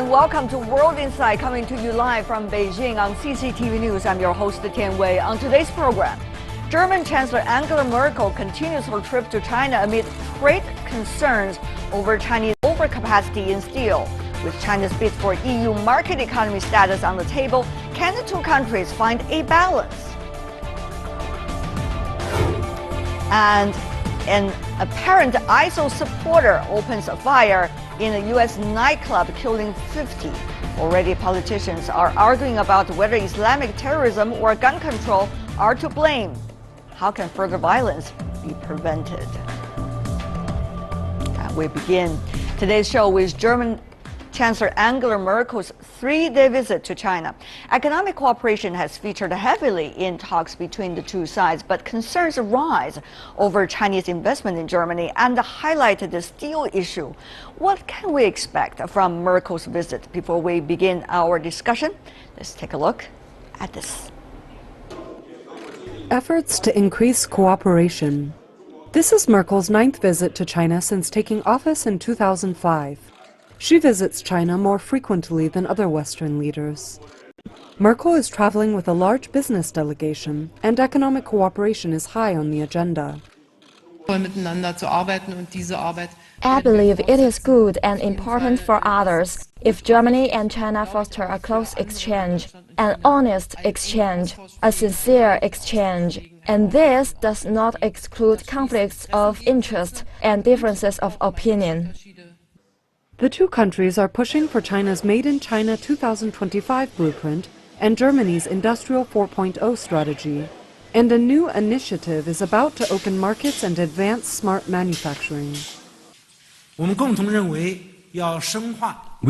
and welcome to World Insight, coming to you live from Beijing on CCTV News. I'm your host, Tian Wei. On today's program, German Chancellor Angela Merkel continues her trip to China amid trade concerns over Chinese overcapacity in steel. With China's bid for EU market economy status on the table, can the two countries find a balance? And an apparent ISIL supporter opens a fire in a U.S. nightclub, killing 50. Already, politicians are arguing about whether Islamic terrorism or gun control are to blame. How can further violence be prevented? And we begin today's show with German Chancellor Angela Merkel's three-day visit to China. Economic cooperation has featured heavily in talks between the two sides, but concerns arise over Chinese investment in Germany and highlighted the steel issue. What can we expect from Merkel's visit? Before we begin our discussion, let's take a look at this. Efforts to increase cooperation. This is Merkel's 9th visit to China since taking office in 2005. She visits China more frequently than other Western leaders. Merkel is traveling with a large business delegation, and economic cooperation is high on the agenda. I believe it is good and important for others if Germany and China foster a close exchange, an honest exchange, a sincere exchange. And this does not exclude conflicts of interest and differences of opinion. The two countries are pushing for China's Made in China 2025 blueprint and Germany's Industrial 4.0 strategy. And a new initiative is about to open markets and advance smart manufacturing. We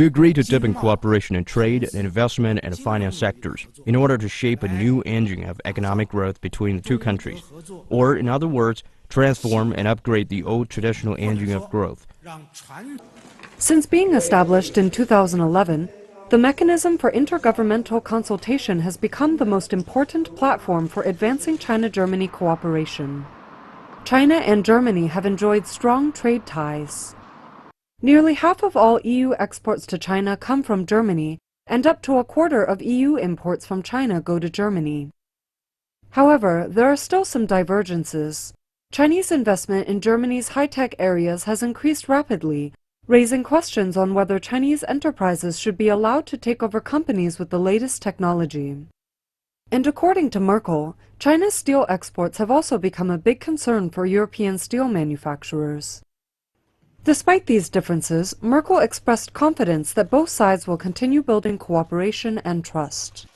agree to deepen cooperation in trade, investment, and finance sectors in order to shape a new engine of economic growth between the two countries, or, in other words, transform and upgrade the old traditional engine of growth. Since being established in 2011, the mechanism for intergovernmental consultation has become the most important platform for advancing China-Germany cooperation. China and Germany have enjoyed strong trade ties. Nearly half of all EU exports to China come from Germany, and up to a quarter of EU imports from China go to Germany. However, there are still some divergences. Chinese investment in Germany's high-tech areas has increased rapidly, raising questions on whether Chinese enterprises should be allowed to take over companies with the latest technology. And according to Merkel, China's steel exports have also become a big concern for European steel manufacturers. Despite these differences, Merkel expressed confidence that both sides will continue building cooperation and trust.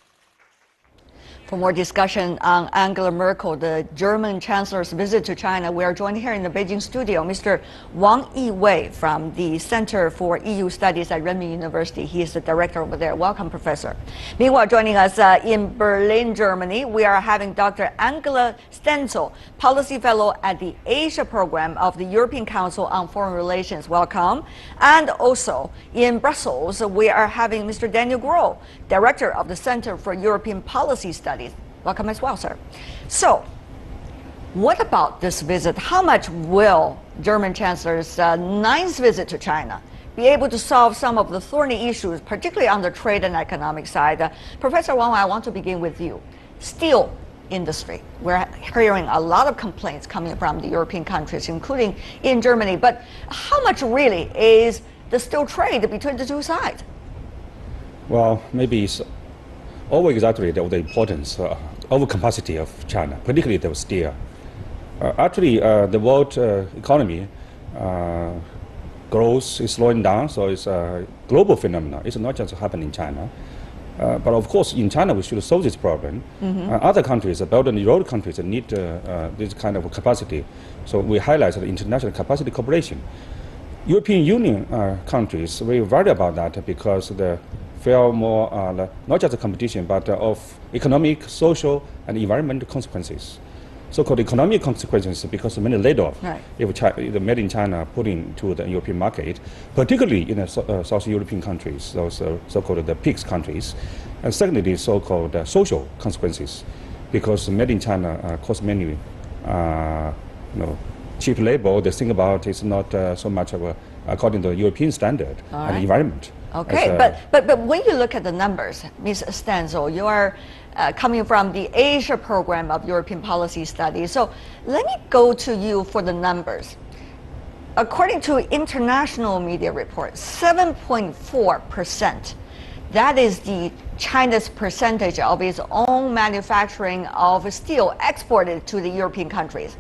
For more discussion on Angela Merkel, the German Chancellor's visit to China, we are joined here in the Beijing studio, Mr. Wang Yiwei from the Center for EU Studies at Renmin University. He is the director over there. Welcome, Professor. Meanwhile, joining us in Berlin, Germany, we are having Dr. Angela Stenzel, Policy Fellow at the Asia Program of the European Council on Foreign Relations. Welcome. And also in Brussels, we are having Mr. Daniel Groh, Director of the Center for European Policy Studies. Welcome as well, sir. So, what about this visit? How much will German Chancellor's 9th visit to China be able to solve some of the thorny issues, particularly on the trade and economic side? Professor Wang, I want to begin with you. Steel industry. We're hearing a lot of complaints coming from the European countries, including in Germany. But how much really is the steel trade between the two sides? Well, maybe it's over-exaggerated of the importance, overcapacity of China, particularly the steel. Actually, the world economy growth is slowing down, so it's a global phenomenon. It's not just happening in China. But of course, in China, we should solve this problem. Other countries, Belt and Road countries, need this kind of capacity. So we highlight the international capacity cooperation. European Union countries, we worry about that because the feel more not just competition, but of economic, social, and environmental consequences. So-called economic consequences because of many laid-off. Right. If the made in China put into the European market, particularly in the South European countries, those so-called the PIGS countries, and secondly, so-called social consequences, because made in China costs many, cheap labor. The thing about it's not so much of a, according to the European standard and environment. Okay, but when you look at the numbers, Ms. Stenzel, you are coming from the Asia program of European policy studies. So let me go to you for the numbers. According to international media reports, 7.4%. That is China's percentage of its own manufacturing of steel exported to the European countries.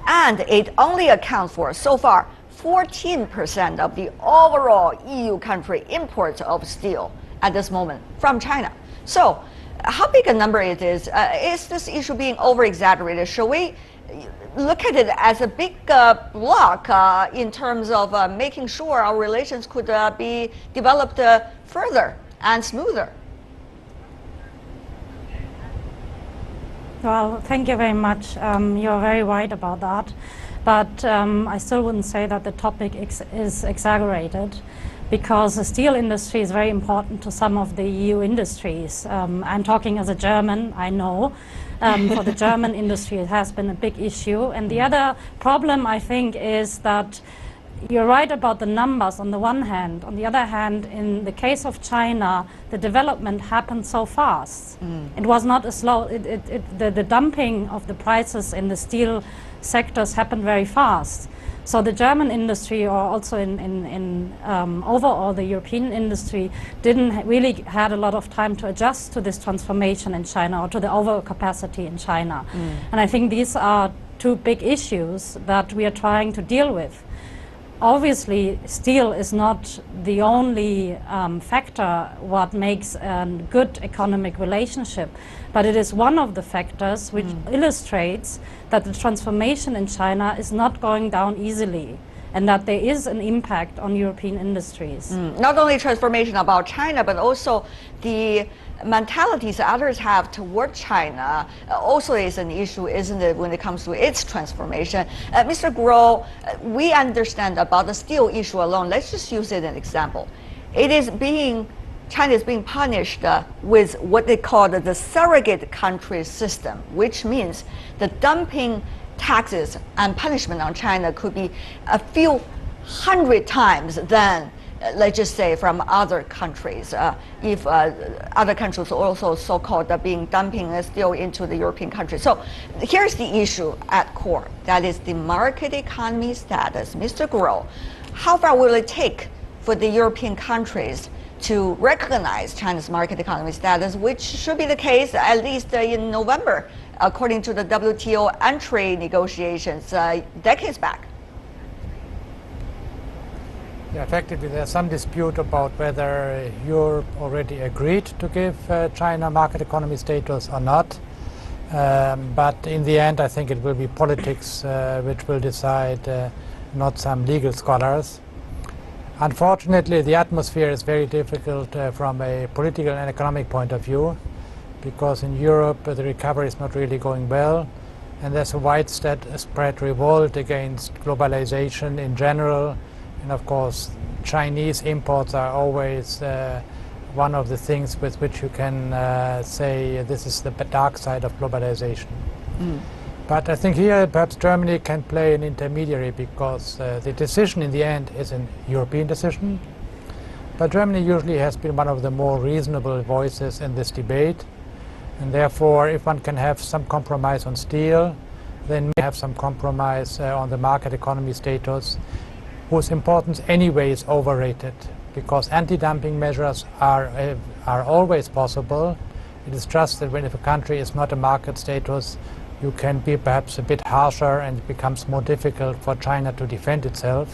And it only accounts for, so far, 14% of the overall EU country imports of steel at this moment from China. So how big a number it is this issue being over-exaggerated? Should we look at it as a big block in terms of making sure our relations could be developed further and smoother? Well, thank you very much. You're very right about that. But I still wouldn't say that the topic is exaggerated, because the steel industry is very important to some of the EU industries. I'm talking as a German, I know. For the German industry, it has been a big issue. And the other problem, I think, is that you're right about the numbers on the one hand. On the other hand, in the case of China, the development happened so fast. It was not a slow, the dumping of the prices in the steel sectors happened very fast. So the German industry, or also in overall the European industry, didn't really had a lot of time to adjust to this transformation in China, or to the overcapacity in China. And I think these are two big issues that we are trying to deal with. Obviously, steel is not the only factor what makes a good economic relationship, but it is one of the factors which illustrates that the transformation in China is not going down easily, and that there is an impact on European industries. Not only transformation about China, but also the mentalities others have toward China also is an issue, isn't it, when it comes to its transformation? Mr. Guo, we understand about the steel issue alone. Let's just use it as an example. China is being punished with what they call the surrogate country system, which means the dumping taxes and punishment on China could be a few hundred times than, let's just say, from other countries, if other countries also so-called being dumping steel into the European countries. So here's the issue at core. That is the market economy status. Mr. Guo, how far will it take for the European countries to recognize China's market economy status, which should be the case at least in November, according to the WTO entry negotiations decades back? Yeah, effectively, there's some dispute about whether Europe already agreed to give China market economy status or not. But in the end, I think it will be politics which will decide, not some legal scholars. Unfortunately, the atmosphere is very difficult from a political and economic point of view, because in Europe the recovery is not really going well, and there's a widespread revolt against globalization in general. And of course, Chinese imports are always one of the things with which you can say this is the dark side of globalization. But I think here perhaps Germany can play an intermediary, because the decision in the end is a European decision. But Germany usually has been one of the more reasonable voices in this debate. And therefore, if one can have some compromise on steel, then may have some compromise on the market economy status, whose importance anyway is overrated, because anti-dumping measures are always possible. It is just that when if a country is not a market status, you can be perhaps a bit harsher, and it becomes more difficult for China to defend itself.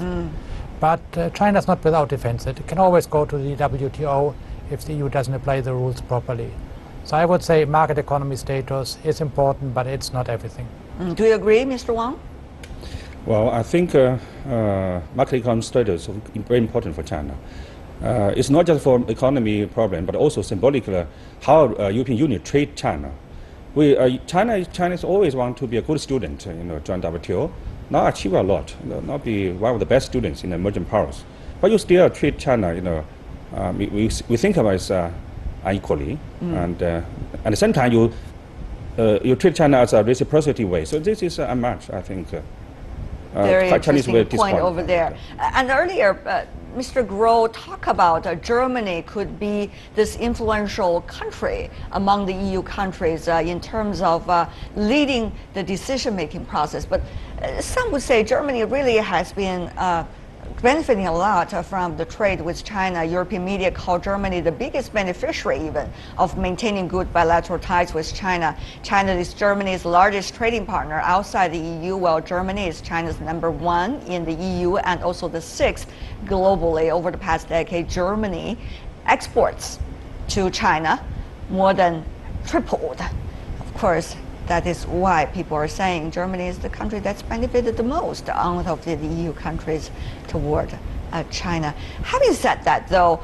But China is not without defense. It can always go to the WTO if the EU doesn't apply the rules properly. So I would say market economy status is important, but it's not everything. Do you agree, Mr. Wang? Well, I think market economy status is very important for China. It's not just for economy problem, but also symbolically how European Union treat China. Chinese always want to be a good student, join WTO, now achieve a lot, not be one of the best students in emerging powers. But you still treat China, we think about it unequally, and at the same time you treat China as a reciprocity way. So this is a match, I think. Very interesting point over there. And earlier, Mr. Groh talk about Germany could be this influential country among the EU countries in terms of leading the decision-making process. But some would say Germany really has been benefiting a lot from the trade with China. European media call Germany the biggest beneficiary even of maintaining good bilateral ties with China. China is Germany's largest trading partner outside the EU, while Germany is China's #1 in the EU and also the 6th globally. Over the past decade, Germany exports to China more than tripled. Of course, that is why people are saying Germany is the country that's benefited the most out of the EU countries toward China. Having said that, though,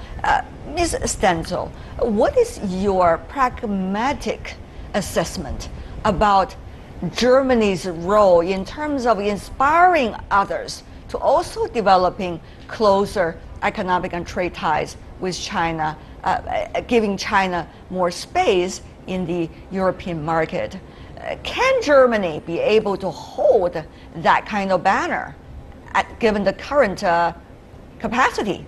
Ms. Stenzel, what is your pragmatic assessment about Germany's role in terms of inspiring others to also developing closer economic and trade ties with China, giving China more space in the European market? Can Germany be able to hold that kind of banner given the current capacity?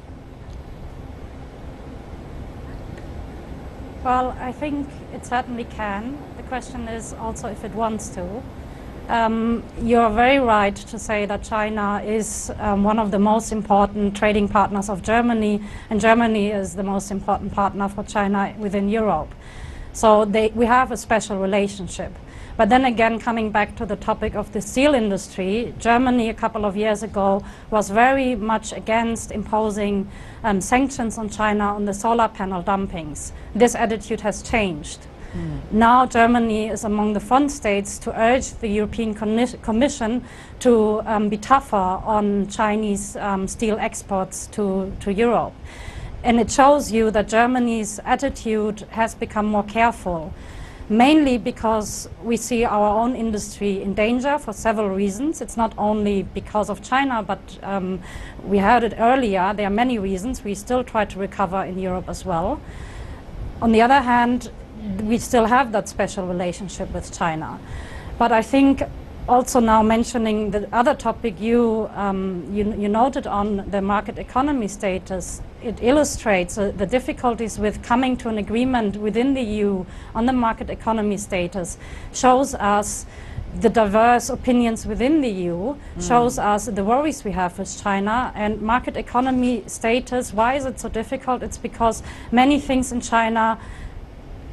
Well, I think it certainly can. The question is also if it wants to. You're very right to say that China is one of the most important trading partners of Germany, and Germany is the most important partner for China within Europe. So we have a special relationship. But then again, coming back to the topic of the steel industry, Germany a couple of years ago was very much against imposing sanctions on China on the solar panel dumpings. This attitude has changed. Now Germany is among the front states to urge the European Commission to be tougher on Chinese steel exports to Europe. And it shows you that Germany's attitude has become more careful. Mainly because we see our own industry in danger for several reasons. It's not only because of China, but we heard it earlier, there are many reasons. We still try to recover in Europe as well. On the other hand, we still have that special relationship with China. But I think also now mentioning the other topic you noted on the market economy status, it illustrates the difficulties with coming to an agreement within the EU on the market economy status, shows us the diverse opinions within the EU, shows us the worries we have with China. And market economy status, why is it so difficult? It's because many things in China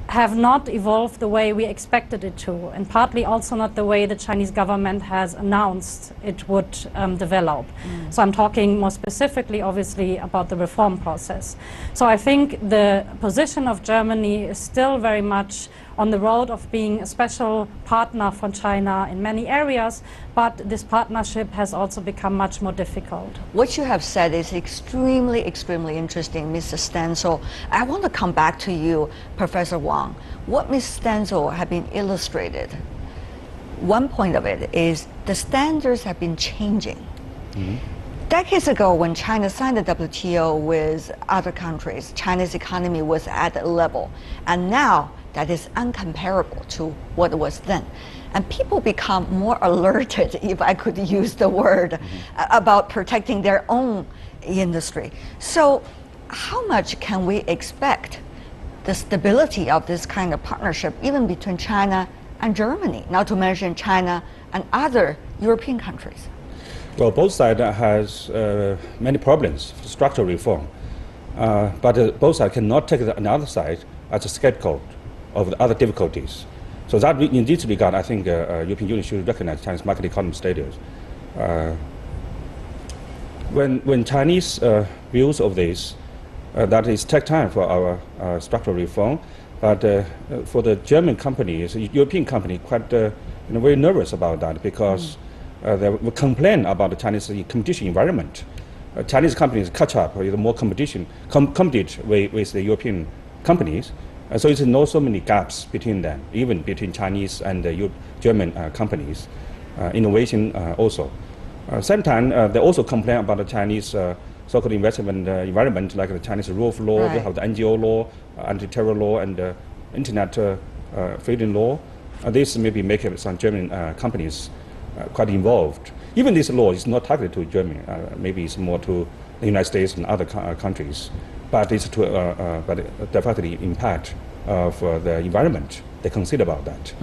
have not evolved the way we expected it to, and partly also not the way the Chinese government has announced it would develop. So I'm talking more specifically, obviously, about the reform process. So I think the position of Germany is still very much on the road of being a special partner for China in many areas, but this partnership has also become much more difficult. What you have said is extremely, extremely interesting, Mr. Stenzel. I want to come back to you, Professor Wang. What Ms. Stenzel have been illustrated, one point of it is the standards have been changing. Decades ago, when China signed the WTO with other countries, China's economy was at a level, and now that is uncomparable to what it was then. And people become more alerted, if I could use the word, about protecting their own industry. So how much can we expect the stability of this kind of partnership, even between China and Germany, not to mention China and other European countries? Well, both sides has many problems, structural reform. But both sides cannot take another side as a scapegoat of the other difficulties. So that in this regard, I think European Union should recognize China's market economy status. When Chinese views of this, that is take time for our structural reform, but for the German companies, European companies, quite very nervous about that because they will complain about the Chinese competition environment. Chinese companies catch up with more competition, compete with the European companies. So it's not so many gaps between them, even between Chinese and German companies. Innovation also. Same time, they also complain about the Chinese so-called investment environment, like the Chinese rule of law. Right. We have the NGO law, anti-terror law, and internet freedom law. This maybe make some German companies quite involved. Even this law is not targeted to Germany. Maybe it's more to the United States and other countries, but it's to definitely impact of the environment. They consider about that.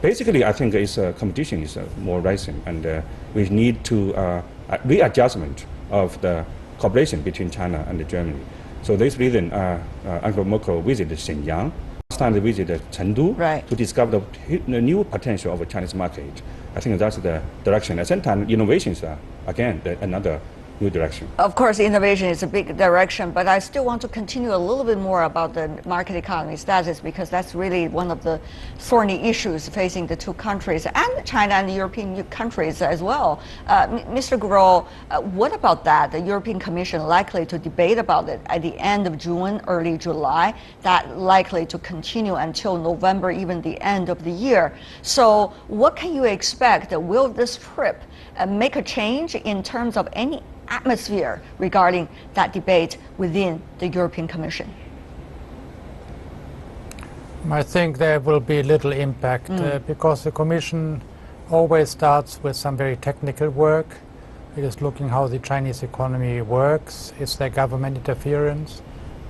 Basically, I think it's competition is more rising, and we need to readjustment of the cooperation between China and Germany. So this reason, Angela Merkel visited Shenyang. Last time they visited Chengdu to discover the new potential of the Chinese market. I think that's the direction. At the same time, innovations are, again, another new direction. Of course, innovation is a big direction, but I still want to continue a little bit more about the market economy status, because that's really one of the thorny issues facing the two countries and China and the European countries as well. Mr. Groh, what about that? The European Commission likely to debate about it at the end of June, early July, that likely to continue until November, even the end of the year. So what can you expect? Will this trip make a change in terms of any atmosphere regarding that debate within the European Commission? I think there will be little impact because the Commission always starts with some very technical work. It is looking how the Chinese economy works. Is there government interference?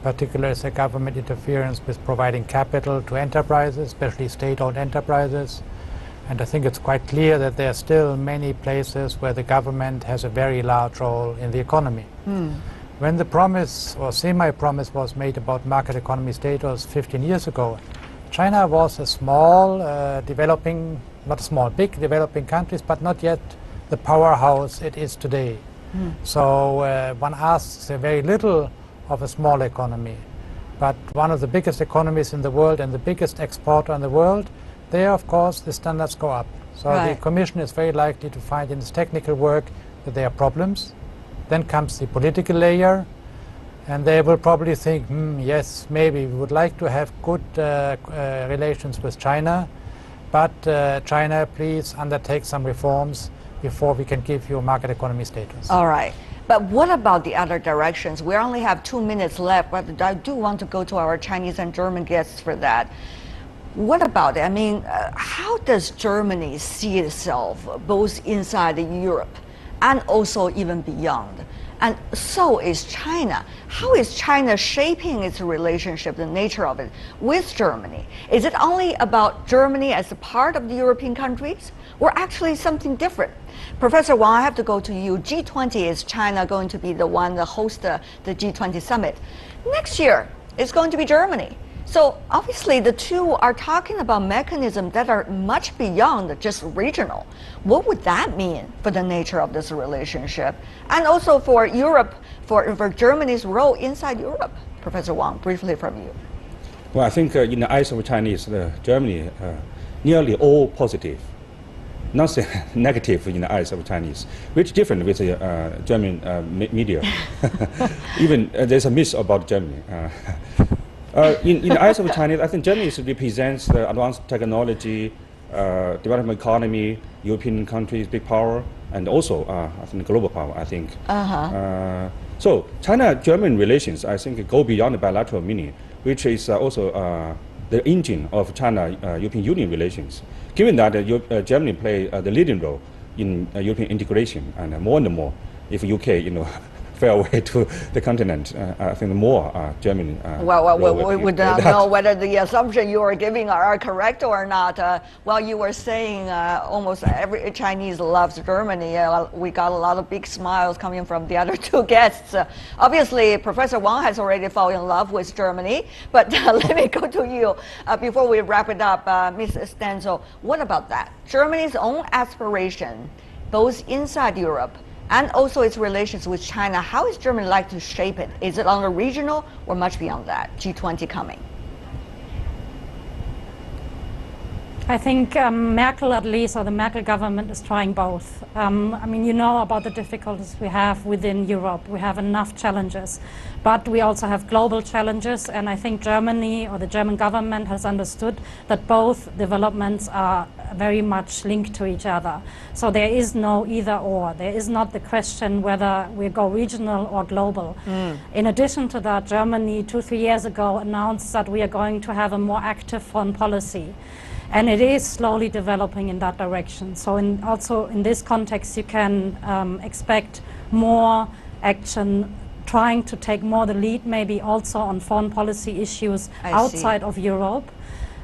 Particularly is there government interference with providing capital to enterprises, especially state-owned enterprises? And I think it's quite clear that there are still many places where the government has a very large role in the economy. When the promise or semi-promise was made about market economy status 15 years ago, China was a small, developing, not small, big developing countries, but not yet the powerhouse it is today. So one asks very little of a small economy. But one of the biggest economies in the world and the biggest exporter in the world, there, of course, the standards go up. So the Commission is very likely to find in its technical work that there are problems. Then comes the political layer, and they will probably think, yes, maybe we would like to have good relations with China, but China, please undertake some reforms before we can give you market economy status. All right. But what about the other directions? We only have 2 minutes left, but I do want to go to our Chinese and German guests for that. What about it? I mean, how does Germany see itself both inside Europe and also even beyond? And so is China. How is China shaping its relationship, the nature of it, with Germany? Is it only about Germany as a part of the European countries, or actually something different? Professor Wang, I have to go to you. G20, is China going to be the one that hosts the G20 summit? Next year, it's going to be Germany. So obviously the two are talking about mechanisms that are much beyond just regional. What would that mean for the nature of this relationship? And also for Europe, for Germany's role inside Europe? Professor Wang, briefly from you. Well, I think in the eyes of Chinese, Germany, nearly all positive, nothing negative in the eyes of Chinese, which is different with the German media. Even there's a myth about Germany. In the eyes of China, I think Germany represents the advanced technology, development economy, European countries, big power, and also, I think, global power, I think. So China-German relations, I think, go beyond the bilateral meaning, which is also the engine of China-European Union relations. Given that Germany play the leading role in European integration, and more, if UK, fell away to the continent, I think more German. We do not know whether the assumption you are giving are correct or not. While you were saying almost every Chinese loves Germany, we got a lot of big smiles coming from the other two guests. Obviously, Professor Wang has already fallen in love with Germany, but let me go to you. Before we wrap it up, Ms. Stenzel, what about that? Germany's own aspiration, both inside Europe and also its relations with China, how is Germany like to shape it? Is it on a regional or much beyond that, G20 coming? I think Merkel, at least, or the Merkel government is trying both. I mean, you know about the difficulties we have within Europe. We have enough challenges, but we also have global challenges, and I think Germany or the German government has understood that both developments are very much linked to each other. So there is no either or. There is not the question whether we go regional or global. In addition to that, Germany 2-3 years ago announced that we are going to have a more active foreign policy. And it is slowly developing in that direction. So also in this context, you can expect more action trying to take more the lead, maybe also on foreign policy issues outside of Europe.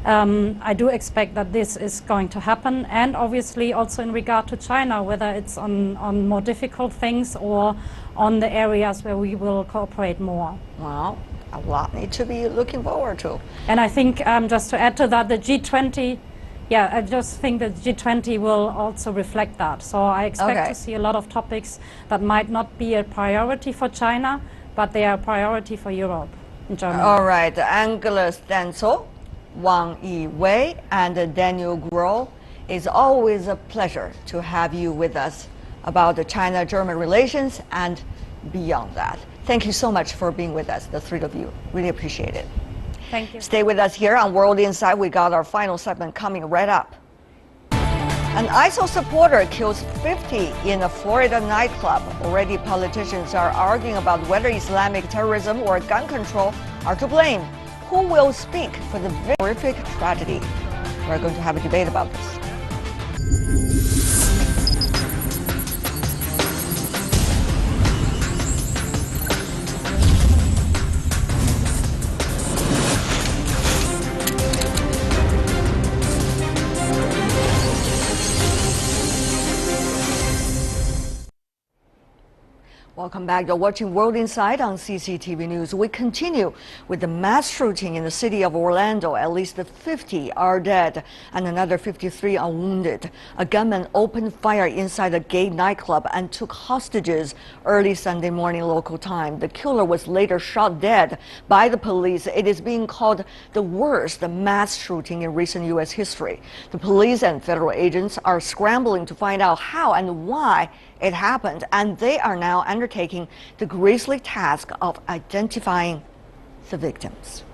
I do expect that this is going to happen, and obviously also in regard to China, whether it's on more difficult things or on the areas where we will cooperate more. Well, a lot need to be looking forward to. And I think just to add to that, the G20, yeah, I just think that G20 will also reflect that. So I expect to see a lot of topics that might not be a priority for China, but they are a priority for Europe and Germany. All right, Angela Stenzel, Wang Yiwei, and Daniel Grohl. It's always a pleasure to have you with us about the China-German relations and beyond that. Thank you so much for being with us, the three of you. Really appreciate it. Thank you. Stay with us here on World Insight. We got our final segment coming right up. An ISIL supporter kills 50 in a Florida nightclub. Already politicians are arguing about whether Islamic terrorism or gun control are to blame. Who will speak for the horrific tragedy? We're going to have a debate about this. Welcome back. You're watching World Insight on CCTV News. We continue with the mass shooting in the city of Orlando. At least 50 are dead and another 53 are wounded. A gunman opened fire inside a gay nightclub and took hostages early Sunday morning local time. The killer was later shot dead by the police. It is being called the worst mass shooting in recent U.S. history. The police and federal agents are scrambling to find out how and why it happened, and they are now undertaking the grisly task of identifying the victims.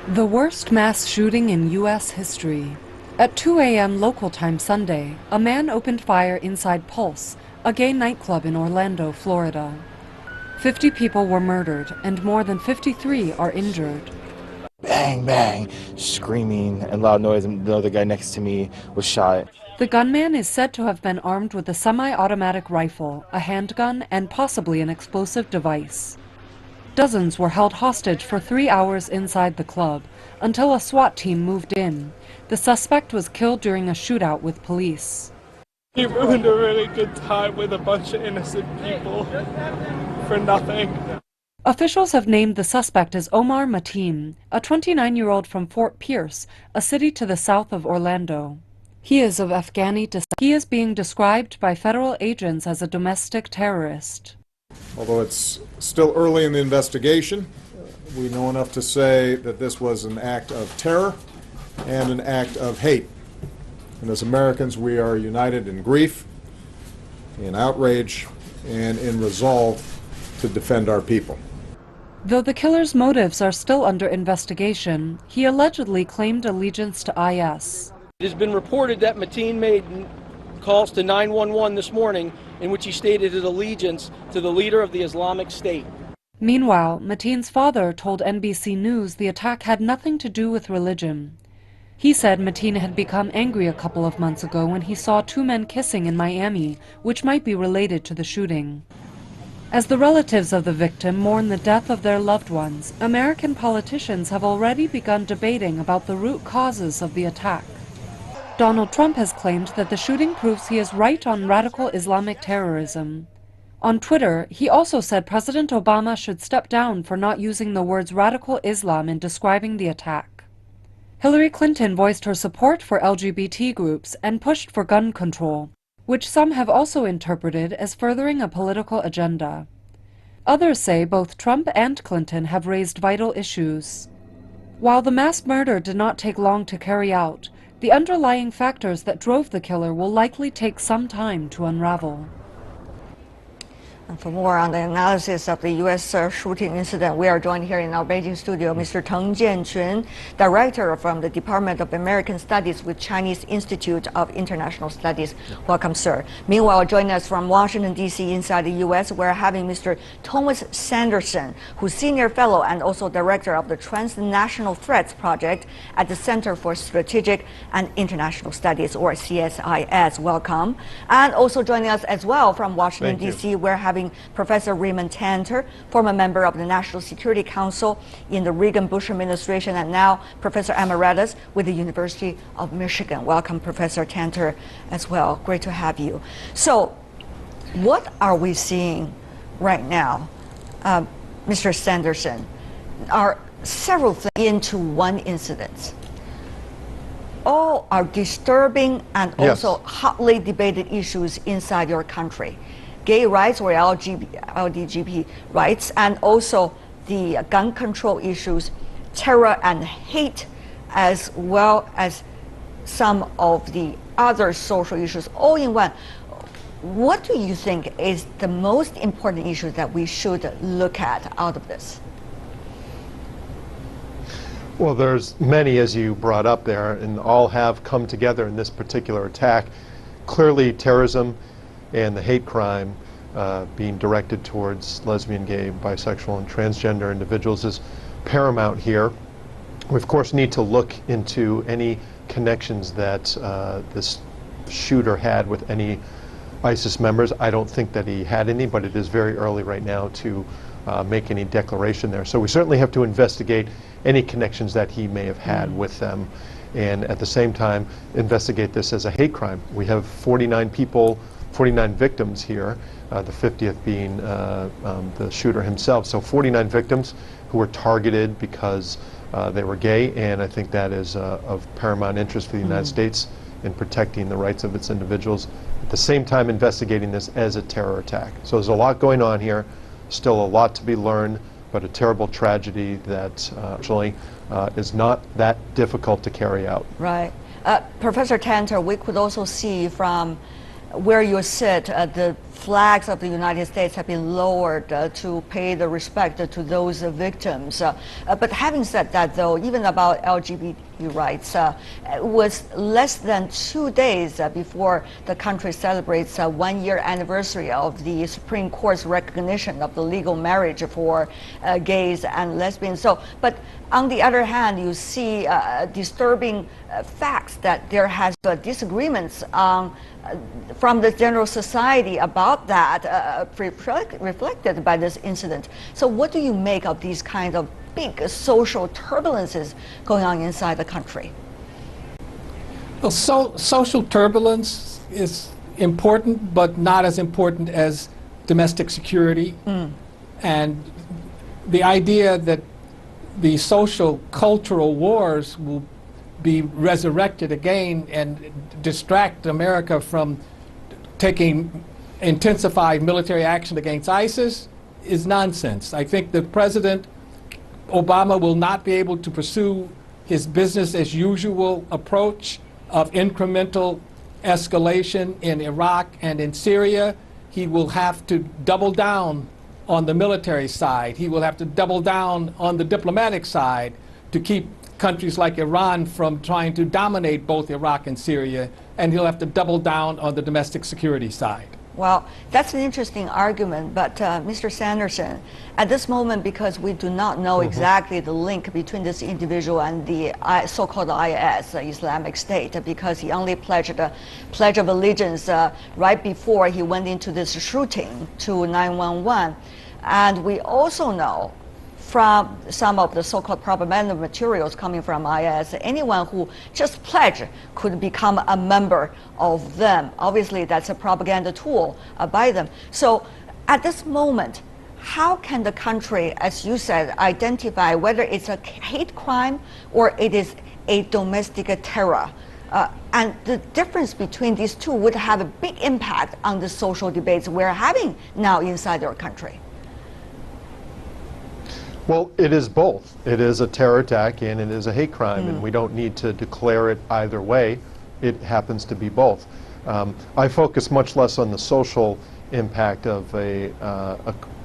The worst mass shooting in U.S. history. At 2 a.m. local time Sunday, a man opened fire inside Pulse, a gay nightclub in Orlando, Florida. 50 people were murdered and more than 53 are injured. Bang, bang, screaming and loud noise, and the other guy next to me was shot. The gunman is said to have been armed with a semi-automatic rifle, a handgun, and possibly an explosive device. Dozens were held hostage for 3 hours inside the club, until a SWAT team moved in. The suspect was killed during a shootout with police. He ruined a really good time with a bunch of innocent people for nothing. Officials have named the suspect as Omar Mateen, a 29-year-old from Fort Pierce, a city to the south of Orlando. He is of Afghani descent. He is being described by federal agents as a domestic terrorist. Although it's still early in the investigation, we know enough to say that this was an act of terror and an act of hate. And as Americans, we are united in grief, in outrage, and in resolve to defend our people. Though the killer's motives are still under investigation, he allegedly claimed allegiance to IS. It has been reported that Mateen made calls to 911 this morning in which he stated his allegiance to the leader of the Islamic State. Meanwhile, Mateen's father told NBC News the attack had nothing to do with religion. He said Mateen had become angry a couple of months ago when he saw two men kissing in Miami, which might be related to the shooting. As the relatives of the victim mourn the death of their loved ones, American politicians have already begun debating about the root causes of the attack. Donald Trump has claimed that the shooting proves he is right on radical Islamic terrorism. On Twitter, he also said President Obama should step down for not using the words radical Islam in describing the attack. Hillary Clinton voiced her support for LGBT groups and pushed for gun control, which some have also interpreted as furthering a political agenda. Others say both Trump and Clinton have raised vital issues. While the mass murder did not take long to carry out, the underlying factors that drove the killer will likely take some time to unravel. And for more on the analysis of the U.S. Shooting incident, we are joined here in our Beijing studio, Mr. Teng Jianqun, Director from the Department of American Studies with Chinese Institute of International Studies. Welcome, sir. Meanwhile, joining us from Washington, D.C. inside the U.S., we're having Mr. Thomas Sanderson, who's Senior Fellow and also Director of the Transnational Threats Project at the Center for Strategic and International Studies, or CSIS. Welcome. And also joining us as well from Washington, D.C., we're having having Professor Raymond Tanter, former member of the National Security Council in the Reagan-Bush administration, and now Professor Emeritus with the University of Michigan. Welcome, Professor Tanter, as well. Great to have you. So, what are we seeing right now, Mr. Sanderson? Are several things into one incident. All are disturbing and also hotly debated issues inside your country. Gay rights or LGBT rights, and also the gun control issues, terror and hate, as well as some of the other social issues, all in one. What do you think is the most important issue that we should look at out of this? Well, there's many, as you brought up there, and all have come together in this particular attack. Clearly, terrorism and the hate crime being directed towards lesbian, gay, bisexual, and transgender individuals is paramount here. We, of course, need to look into any connections that this shooter had with any ISIS members. I don't think that he had any, but it is very early right now to make any declaration there. So we certainly have to investigate any connections that he may have had with them, and at the same time investigate this as a hate crime. We have 49 people, 49 victims here, the 50th being the shooter himself. So 49 victims who were targeted because they were gay, and I think that is of paramount interest for the United States in protecting the rights of its individuals. At the same time investigating this as a terror attack. So there's a lot going on here, still a lot to be learned, but a terrible tragedy that actually is not that difficult to carry out. Right. Professor Tanter, we could also see from where you sit, the flags of the United States have been lowered to pay the respect to those victims. But having said that, though, even about LGBT rights, it was less than 2 days before the country celebrates a one-year anniversary of the Supreme Court's recognition of the legal marriage for gays and lesbians. So, but on the other hand, you see disturbing facts that there has disagreements from the general society about that, reflected by this incident. So what do you make of these kinds of big social turbulences going on inside the country? Well, social turbulence is important, but not as important as domestic security. And the idea that the social cultural wars will be resurrected again and distract America from taking intensified military action against ISIS is nonsense. I think that President Obama will not be able to pursue his business as usual approach of incremental escalation in Iraq and in Syria. He will have to double down on the military side. He will have to double down on the diplomatic side to keep countries like Iran from trying to dominate both Iraq and Syria, and he'll have to double down on the domestic security side. Well, that's an interesting argument, but Mr. Sanderson, at this moment, because we do not know exactly the link between this individual and the so-called IS, Islamic State, because he only pledged a Pledge of Allegiance right before he went into this shooting to 911. And we also know from some of the so-called propaganda materials coming from IS, anyone who just pledged could become a member of them. Obviously, that's a propaganda tool by them. So at this moment, how can the country, as you said, identify whether it's a hate crime or it is a domestic terror? And the difference between these two would have a big impact on the social debates we're having now inside our country. Well, it is both. It is a terror attack and it is a hate crime, and we don't need to declare it either way. It happens to be both. I focus much less on the social impact of a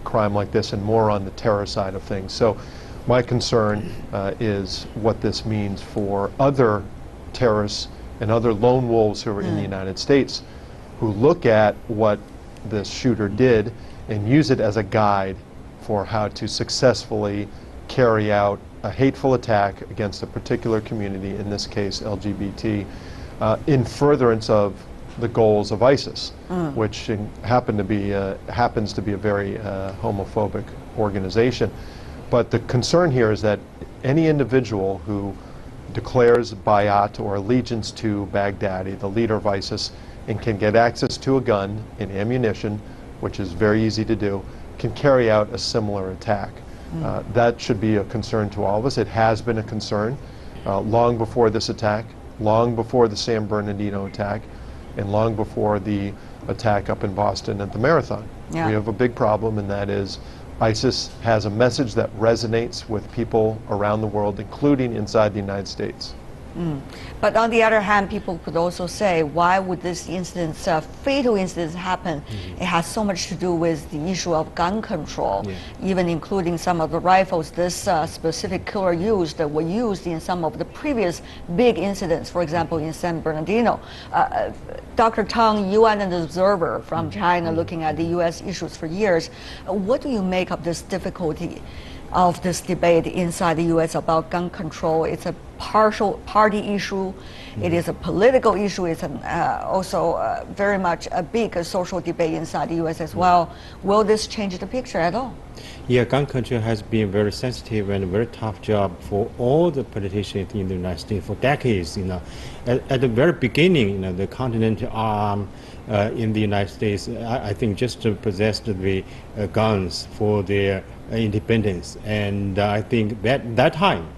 crime like this and more on the terror side of things. So my concern is what this means for other terrorists and other lone wolves who are in the United States, who look at what this shooter did and use it as a guide for how to successfully carry out a hateful attack against a particular community, in this case LGBT, in furtherance of the goals of ISIS, which happens to be a very homophobic organization. But the concern here is that any individual who declares bayat or allegiance to Baghdadi, the leader of ISIS, and can get access to a gun and ammunition, which is very easy to do, can carry out a similar attack. That should be a concern to all of us. It has been a concern long before this attack, long before the San Bernardino attack, and long before the attack up in Boston at the Marathon. Yeah. We have a big problem, and that is ISIS has a message that resonates with people around the world, including inside the United States. But on the other hand, people could also say, why would this incident, fatal incident happen? It has so much to do with the issue of gun control, even including some of the rifles this specific killer used that were used in some of the previous big incidents, for example, in San Bernardino. Dr. Tang, you are an observer from China looking at the U.S. issues for years. What do you make of this difficulty of this debate inside the U.S. about gun control? It's a partial party issue. It is a political issue. It's also very much a big social debate inside the U.S. as well. Will this change the picture at all? Yeah, gun control has been very sensitive and a very tough job for all the politicians in the United States for decades. At the very beginning, the Continental Arm in the United States, I think, just possessed the guns for their independence, and I think that time,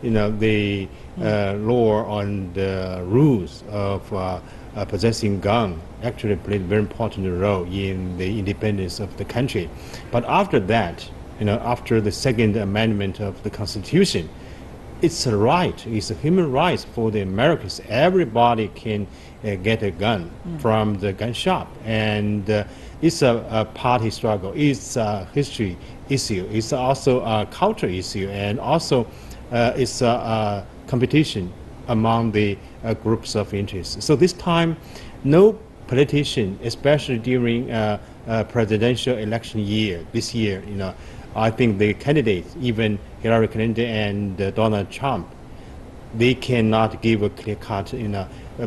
the law on the rules of possessing gun actually played a very important role in the independence of the country. But after that, after the Second Amendment of the Constitution, it's a right, it's a human right for the Americans. Everybody can get a gun from the gun shop, and it's a party struggle, it's a history issue, it's also a cultural issue, and also it's a competition among the groups of interest. So this time, no politician, especially during presidential election year, this year, I think the candidates, even Hillary Clinton and Donald Trump, they cannot give a clear-cut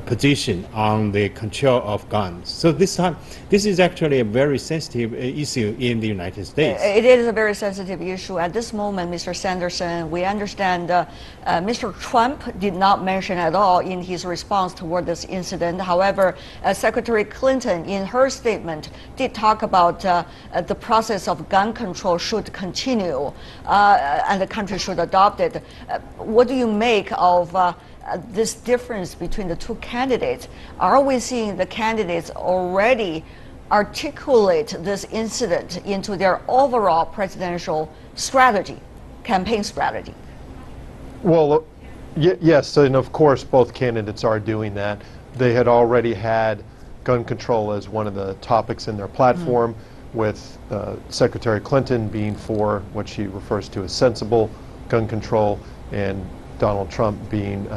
position on the control of guns. So this time, this is actually a very sensitive issue in the United States. It is a very sensitive issue. At this moment, Mr. Sanderson, we understand Mr. Trump did not mention at all in his response toward this incident. However, Secretary Clinton, in her statement, did talk about the process of gun control should continue and the country should adopt it. What do you make of this difference between the two candidates? Are we seeing the candidates already articulate this incident into their overall presidential strategy, campaign strategy? Well, yes, and of course both candidates are doing that. They had already had gun control as one of the topics in their platform, with Secretary Clinton being for what she refers to as sensible gun control, and Donald Trump being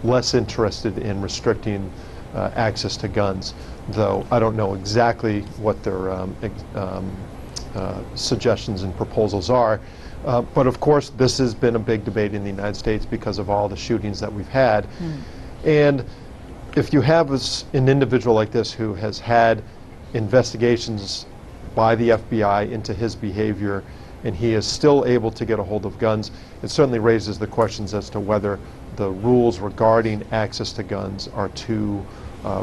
less interested in restricting access to guns, though I don't know exactly what their suggestions and proposals are. But of course, this has been a big debate in the United States because of all the shootings that we've had. And if you have an individual like this who has had investigations by the FBI into his behavior, and he is still able to get a hold of guns, it certainly raises the questions as to whether the rules regarding access to guns are too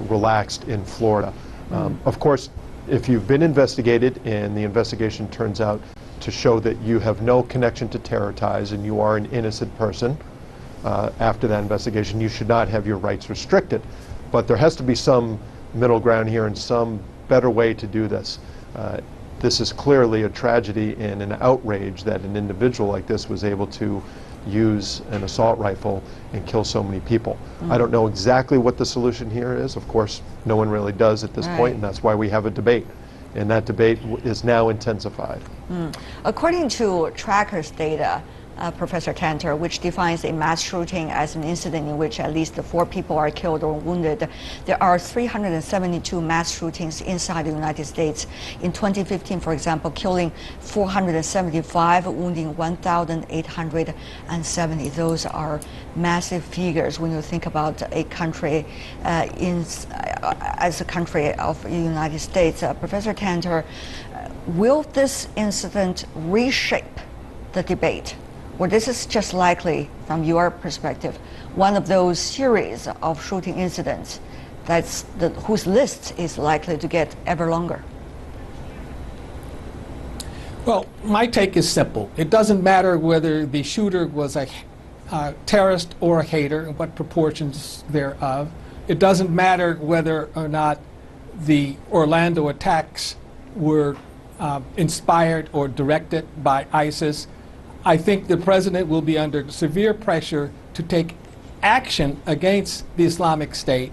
relaxed in Florida. Of course, if you've been investigated and the investigation turns out to show that you have no connection to terror ties and you are an innocent person, after that investigation, you should not have your rights restricted. But there has to be some middle ground here and some better way to do this. This is clearly a tragedy and an outrage that an individual like this was able to use an assault rifle and kill so many people. I don't know exactly what the solution here is. Of course, no one really does at this point, and that's why we have a debate. And that debate is now intensified. According to Tracker's data, Professor Tanter, which defines a mass shooting as an incident in which at least 4 people are killed or wounded. There are 372 mass shootings inside the United States. In 2015, for example, killing 475, wounding 1,870. Those are massive figures when you think about a country as a country of the United States. Professor Tanter, will this incident reshape the debate? Or this is just likely, from your perspective, one of those series of shooting incidents whose list is likely to get ever longer? Well, my take is simple. It doesn't matter whether the shooter was a terrorist or a hater, and what proportions thereof. It doesn't matter whether or not the Orlando attacks were inspired or directed by ISIS. I think the president will be under severe pressure to take action against the Islamic State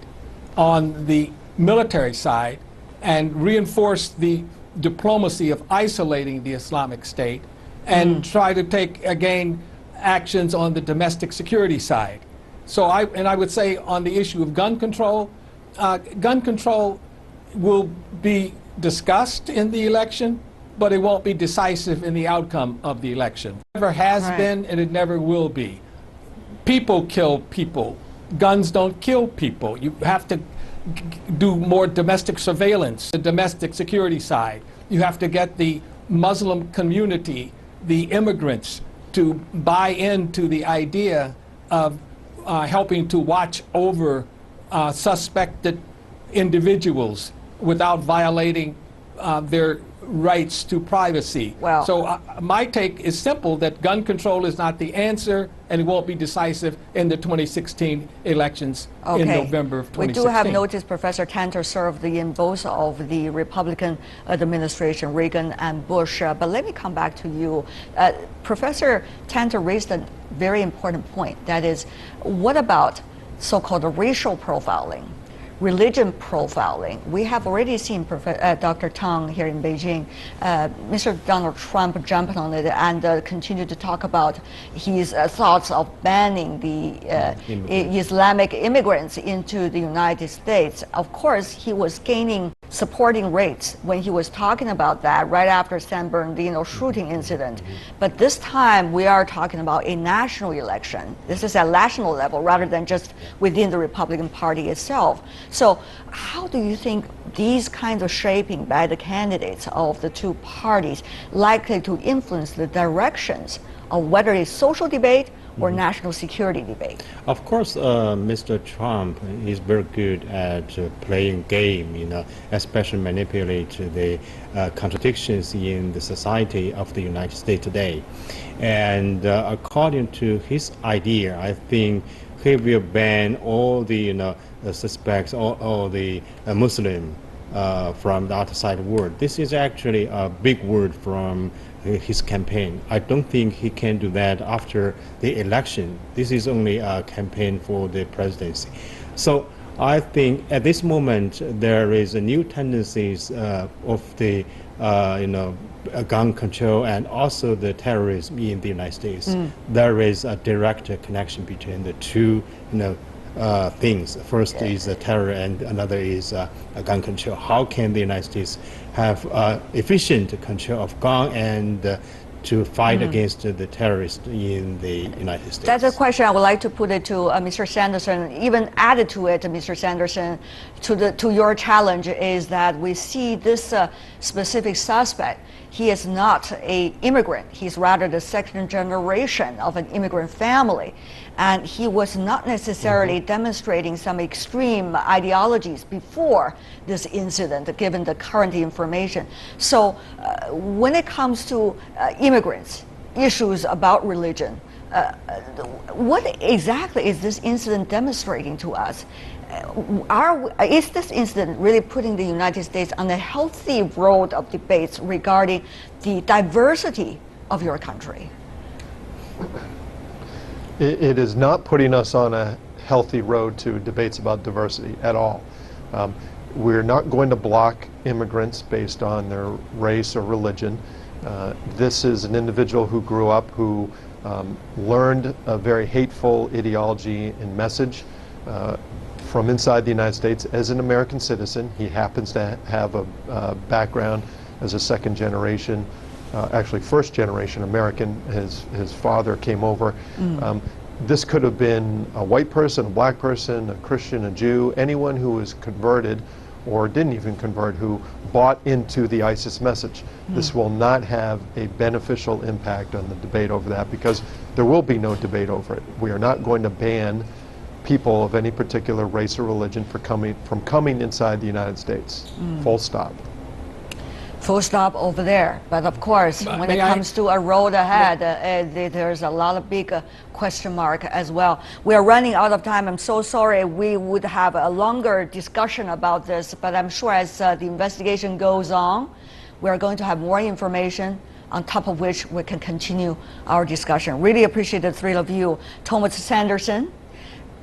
on the military side and reinforce the diplomacy of isolating the Islamic State and try to take, again, actions on the domestic security side. So I would say on the issue of gun control will be discussed in the election, but it won't be decisive in the outcome of the election. It never has been, and it never will be. People kill people. Guns don't kill people. You have to do more domestic surveillance, the domestic security side. You have to get the Muslim community, the immigrants, to buy into the idea of helping to watch over suspected individuals without violating their rights to privacy. Well, so my take is simple, that gun control is not the answer, and it won't be decisive in the 2016 elections in November of 2016. We do have noticed Professor Tanter served in both of the Republican administration, Reagan and Bush. But let me come back to you. Professor Tanter raised a very important point. That is, what about so-called racial profiling? Religion profiling. We have already seen Dr. Tang here in Beijing, Mr. Donald Trump jumped on it and continued to talk about his thoughts of banning the Islamic immigrants into the United States. Of course, he was gaining supporting rates when he was talking about that right after San Bernardino shooting incident. But this time we are talking about a national election. This is at national level rather than just within the Republican Party itself. So how do you think these kinds of shaping by the candidates of the two parties likely to influence the directions of whether it's social debate or national security debate? Of course, Mr. Trump is very good at playing game, especially manipulate the contradictions in the society of the United States today. And according to his idea, I think he will ban all the suspects, all the Muslim from the outside world. This is actually a big word from his campaign. I don't think he can do that after the election. This is only a campaign for the presidency. So I think at this moment there is a new tendencies of the gun control and also the terrorism in the United States. There is a direct connection between the two things. First is terror and another is gun control. How can the United States have efficient control of gun and to fight against the terrorists in the United States? That's a question I would like to put it to Mr. Sanderson. Even added to it, Mr. Sanderson, to your challenge is that we see this specific suspect. He is not an immigrant. He's rather the second generation of an immigrant family. And he was not necessarily demonstrating some extreme ideologies before this incident, given the current information. So when it comes to immigrants, issues about religion, what exactly is this incident demonstrating to us? Is this incident really putting the United States on a healthy road of debates regarding the diversity of your country? It is not putting us on a healthy road to debates about diversity at all. We're not going to block immigrants based on their race or religion. This is an individual who grew up who learned a very hateful ideology and message from inside the United States as an American citizen. He happens to have a background as a second generation, actually first generation American. His father came over. This could have been a white person, a black person, a Christian, a Jew, anyone who was converted or didn't even convert, who bought into the ISIS message. This will not have a beneficial impact on the debate over that, because there will be no debate over it. We are not going to ban people of any particular race or religion from coming inside the United States. Full stop. Full stop over there. But of course, when it comes to a road ahead, there's a lot of big question mark as well. We are running out of time. I'm so sorry. We would have a longer discussion about this, but I'm sure as the investigation goes on, we are going to have more information on top of which we can continue our discussion. Really appreciate the three of you. Thomas Sanderson,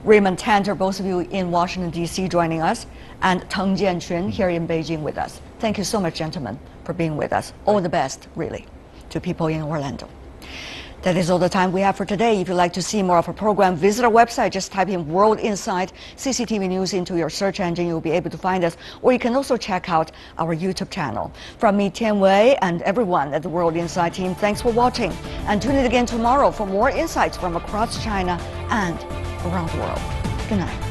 Raymond Tanter, both of you in Washington, D.C. joining us, and Teng Jianquan here in Beijing with us. Thank you so much, gentlemen, for being with us. All the best, really, to people in Orlando. That is all the time we have for today. If you'd like to see more of our program, visit our website. Just type in World Insight CCTV News into your search engine. You'll be able to find us. Or you can also check out our YouTube channel. From me, Tian Wei, and everyone at the World Insight team, thanks for watching. And tune in again tomorrow for more insights from across China and around the world. Good night.